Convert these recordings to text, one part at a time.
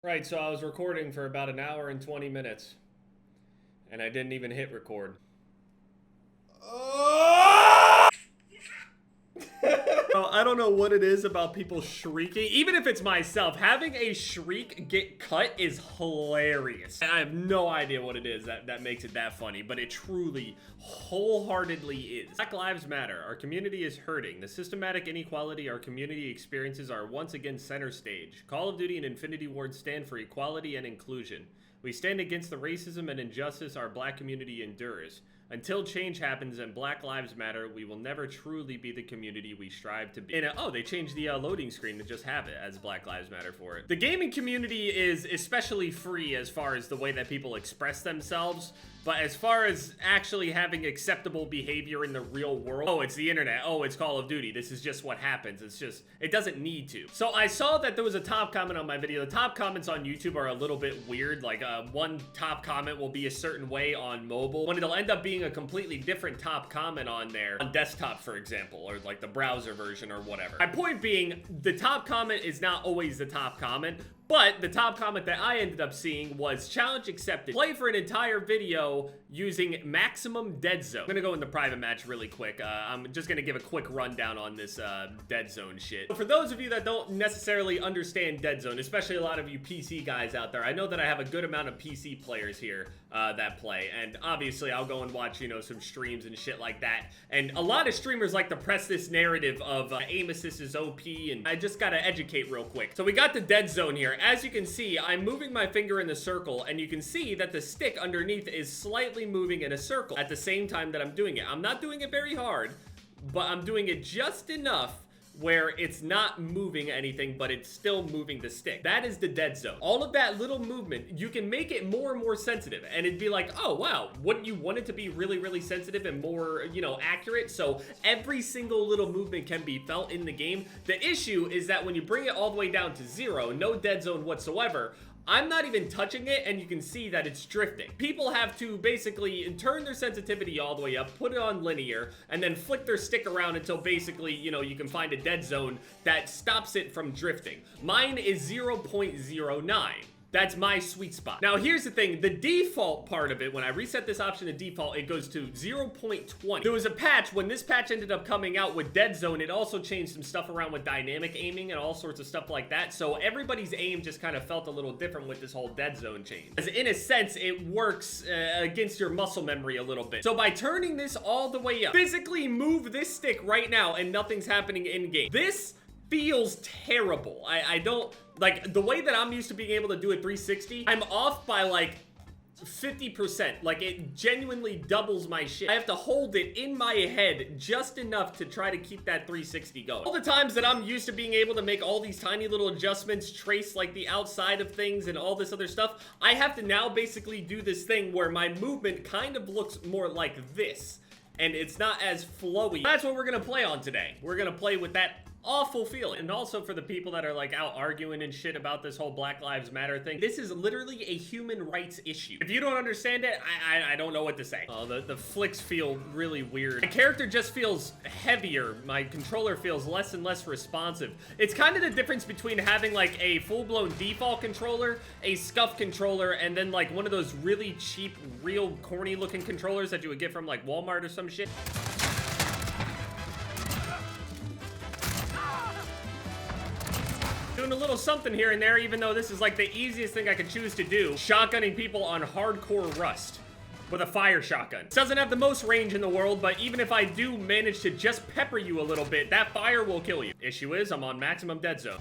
Right, so I was recording for about an hour and 20 minutes. And I didn't even hit record. I don't know what it is about people shrieking. Even if it's myself, having a shriek get cut is hilarious. I have no idea what it is that makes it that funny, but it truly, wholeheartedly is. Black Lives Matter. Our community is hurting. The systematic inequality our community experiences are once again center stage. Call of Duty and Infinity Ward stand for equality and inclusion. We stand against the racism and injustice our black community endures. Until change happens and Black Lives Matter, we will never truly be the community we strive to be. And oh, they changed the loading screen to just have it as Black Lives Matter for it. The gaming community is especially free as far as the way that people express themselves, but as far as actually having acceptable behavior in the real world, oh, it's the internet, oh, it's Call of Duty, this is just what happens, it's just, it doesn't need to. So I saw that there was a top comment on my video. The top comments on YouTube are a little bit weird, like one top comment will be a certain way on mobile, when it'll end up being a completely different top comment on there, on desktop, for example, or like the browser version or whatever. My point being, the top comment is not always the top comment, but the top comment that I ended up seeing was challenge accepted. Play for an entire video using maximum dead zone. I'm gonna go in the private match really quick. I'm just gonna give a quick rundown on this dead zone shit. For those of you that don't necessarily understand dead zone, especially a lot of you PC guys out there, I know that I have a good amount of PC players here that play, and obviously I'll go and watch, you know, some streams and shit like that. And a lot of streamers like to press this narrative of aim assist is OP, and I just gotta educate real quick. So we got the dead zone here. As you can see, I'm moving my finger in the circle, and you can see that the stick underneath is slightly moving in a circle at the same time that I'm doing it. I'm not doing it very hard, but I'm doing it just enough where it's not moving anything, but it's still moving the stick. That is the dead zone. All of that little movement, you can make it more and more sensitive, and it'd be like, oh wow, wouldn't you want it to be really, really sensitive and more, you know, accurate? So every single little movement can be felt in the game. The issue is that when you bring it all the way down to 0, no dead zone whatsoever, I'm not even touching it, and you can see that it's drifting. People have to basically turn their sensitivity all the way up, put it on linear, and then flick their stick around until basically, you know, you can find a dead zone that stops it from drifting. Mine is 0.09. That's my sweet spot. Now, here's the thing. The default part of it, when I reset this option to default, it goes to 0.20. There was a patch. When this patch ended up coming out with Dead Zone, it also changed some stuff around with dynamic aiming and all sorts of stuff like that. So everybody's aim just kind of felt a little different with this whole Dead Zone change. Because in a sense, it works against your muscle memory a little bit. So by turning this all the way up, physically move this stick right now and nothing's happening in-game. This feels terrible. I don't, like, the way that I'm used to being able to do it 360, I'm off by like 50%. Like, it genuinely doubles my shit. I have to hold it in my head just enough to try to keep that 360 going. All the times that I'm used to being able to make all these tiny little adjustments, trace like the outside of things and all this other stuff, I have to now basically do this thing where my movement kind of looks more like this, and it's not as flowy. That's what we're gonna play on today. We're gonna play with that awful feeling. And also for the people that are like out arguing and shit about this whole Black Lives Matter thing, this is literally a human rights issue. If you don't understand it, I don't know what to say. Oh, the flicks feel really weird. My character just feels heavier. My controller feels less and less responsive. It's kind of the difference between having like a full-blown default controller, a scuff controller, and then like one of those really cheap, real corny looking controllers that you would get from like Walmart or some shit. Doing a little something here and there, even though this is like the easiest thing I could choose to do. Shotgunning people on hardcore Rust with a fire shotgun. It doesn't have the most range in the world, but even if I do manage to just pepper you a little bit, that fire will kill you. Issue is, I'm on maximum dead zone.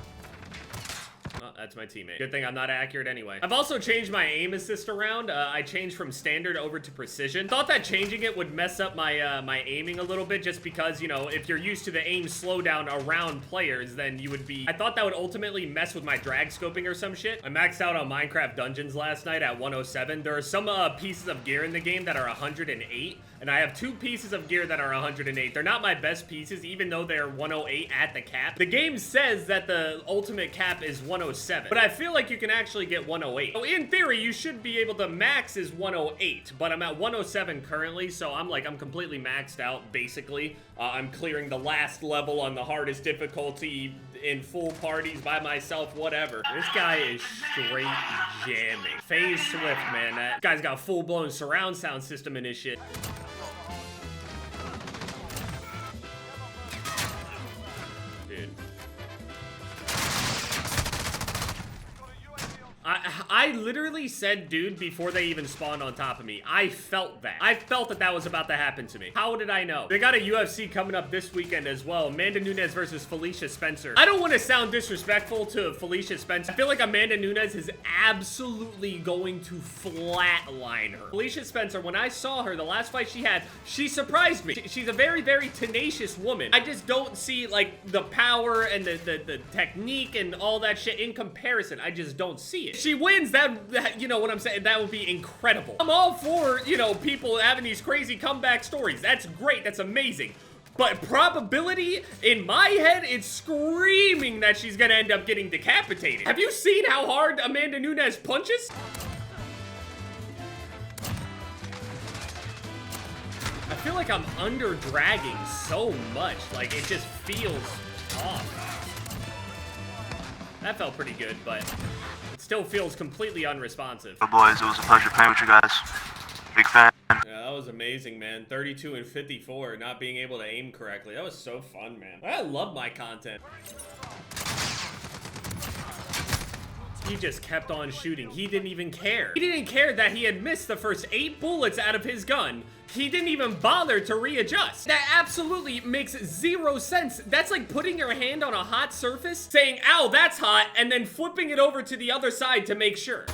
Oh, that's my teammate. Good thing I'm not accurate anyway. I've also changed my aim assist around. I changed from standard over to precision. Thought that changing it would mess up my my aiming a little bit, just because, you know, if you're used to the aim slowdown around players, then you would be... I thought that would ultimately mess with my drag scoping or some shit. I maxed out on Minecraft Dungeons last night at 107. There are some pieces of gear in the game that are 108. And I have 2 pieces of gear that are 108. They're not my best pieces, even though they're 108 at the cap. The game says that the ultimate cap is 107. 107. But I feel like you can actually get 108. So in theory, you should be able to max is 108, but I'm at 107 currently, so I'm completely maxed out, basically. I'm clearing the last level on the hardest difficulty in full parties by myself, whatever. This guy is straight jamming. Phase Swift, man. That guy's got a full-blown surround sound system in his shit. Dude. I literally said dude before they even spawned on top of me. I felt that. I felt that that was about to happen to me. How did I know? They got a UFC coming up this weekend as well. Amanda Nunes versus Felicia Spencer. I don't want to sound disrespectful to Felicia Spencer. I feel like Amanda Nunes is absolutely going to flatline her. Felicia Spencer, when I saw her, the last fight she had, she surprised me. She's a very, very tenacious woman. I just don't see, like, the power and the technique and all that shit in comparison. I just don't see it. She wins, that, you know what I'm saying? That would be incredible. I'm all for, you know, people having these crazy comeback stories. That's great. That's amazing. But probability, in my head, it's screaming that she's gonna end up getting decapitated. Have you seen how hard Amanda Nunes punches? I feel like I'm under dragging so much. Like, it just feels off. That felt pretty good, but it still feels completely unresponsive. Oh, boys, it was a pleasure playing with you guys. Big fan. Yeah, that was amazing, man. 32 and 54, not being able to aim correctly. That was so fun, man. I love my content. He just kept on shooting. He didn't even care. He didn't care that he had missed the first 8 bullets out of his gun. He didn't even bother to readjust. That absolutely makes 0 sense. That's like putting your hand on a hot surface, saying, ow, that's hot, and then flipping it over to the other side to make sure.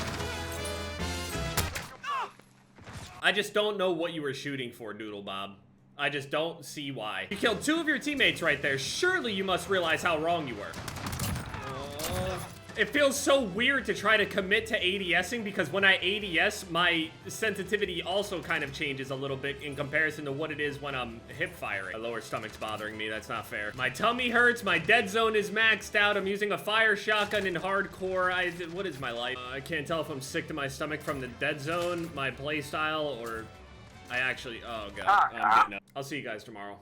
I just don't know what you were shooting for, Doodle Bob. I just don't see why. You killed 2 of your teammates right there. Surely you must realize how wrong you were. It feels so weird to try to commit to ADSing because when I ADS, my sensitivity also kind of changes a little bit in comparison to what it is when I'm hip firing. My lower stomach's bothering me. That's not fair. My tummy hurts. My dead zone is maxed out. I'm using a fire shotgun in hardcore. What is my life? I can't tell if I'm sick to my stomach from the dead zone, my play style, or I actually, oh god, I'm getting up. I'll see you guys tomorrow.